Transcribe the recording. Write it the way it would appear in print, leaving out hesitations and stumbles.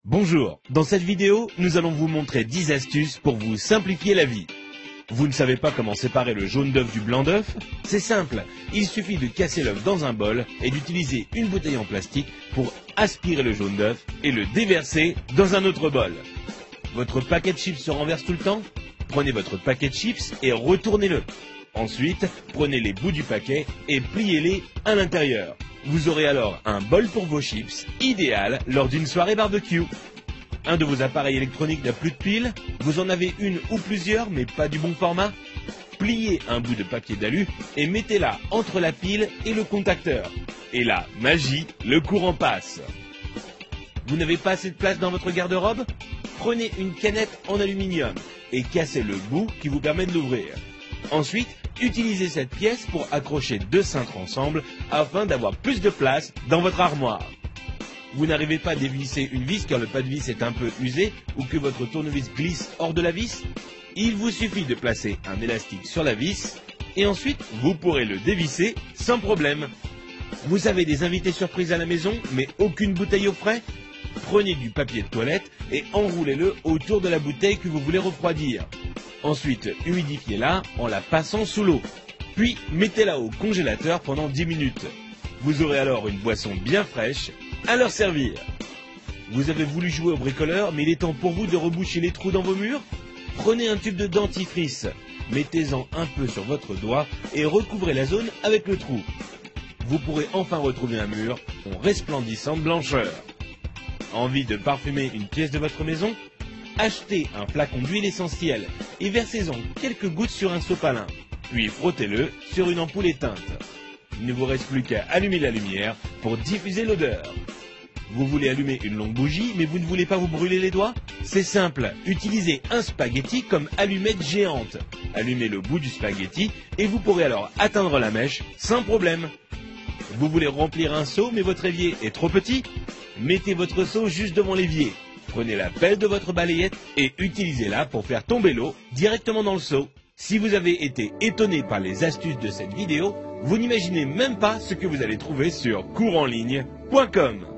Bonjour, dans cette vidéo, nous allons vous montrer 10 astuces pour vous simplifier la vie. Vous ne savez pas comment séparer le jaune d'œuf du blanc d'œuf? C'est simple, il suffit de casser l'œuf dans un bol et d'utiliser une bouteille en plastique pour aspirer le jaune d'œuf et le déverser dans un autre bol. Votre paquet de chips se renverse tout le temps? Prenez votre paquet de chips et retournez-le. Ensuite, prenez les bouts du paquet et pliez-les à l'intérieur. Vous aurez alors un bol pour vos chips, idéal lors d'une soirée barbecue. Un de vos appareils électroniques n'a plus de pile? Vous en avez une ou plusieurs mais pas du bon format? Pliez un bout de papier d'alu et mettez-la entre la pile et le contacteur. Et là, magie, le courant passe. Vous n'avez pas assez de place dans votre garde-robe? Prenez une canette en aluminium et cassez le bout qui vous permet de l'ouvrir. Ensuite, utilisez cette pièce pour accrocher deux cintres ensemble afin d'avoir plus de place dans votre armoire. Vous n'arrivez pas à dévisser une vis car le pas de vis est un peu usé ou que votre tournevis glisse hors de la vis? Il vous suffit de placer un élastique sur la vis et ensuite vous pourrez le dévisser sans problème. Vous avez des invités surprises à la maison mais aucune bouteille au frais? Prenez du papier de toilette et enroulez-le autour de la bouteille que vous voulez refroidir. Ensuite, humidifiez-la en la passant sous l'eau. Puis, mettez-la au congélateur pendant 10 minutes. Vous aurez alors une boisson bien fraîche à leur servir. Vous avez voulu jouer au bricoleur, mais il est temps pour vous de reboucher les trous dans vos murs? Prenez un tube de dentifrice, mettez-en un peu sur votre doigt et recouvrez la zone avec le trou. Vous pourrez enfin retrouver un mur en resplendissante blancheur. Envie de parfumer une pièce de votre maison? Achetez un flacon d'huile essentielle et versez-en quelques gouttes sur un sopalin, puis frottez-le sur une ampoule éteinte. Il ne vous reste plus qu'à allumer la lumière pour diffuser l'odeur. Vous voulez allumer une longue bougie, mais vous ne voulez pas vous brûler les doigts? C'est simple, utilisez un spaghetti comme allumette géante. Allumez le bout du spaghetti et vous pourrez alors atteindre la mèche sans problème. Vous voulez remplir un seau, mais votre évier est trop petit? Mettez votre seau juste devant l'évier. Prenez la pelle de votre balayette et utilisez-la pour faire tomber l'eau directement dans le seau. Si vous avez été étonné par les astuces de cette vidéo, vous n'imaginez même pas ce que vous allez trouver sur couranligne.com.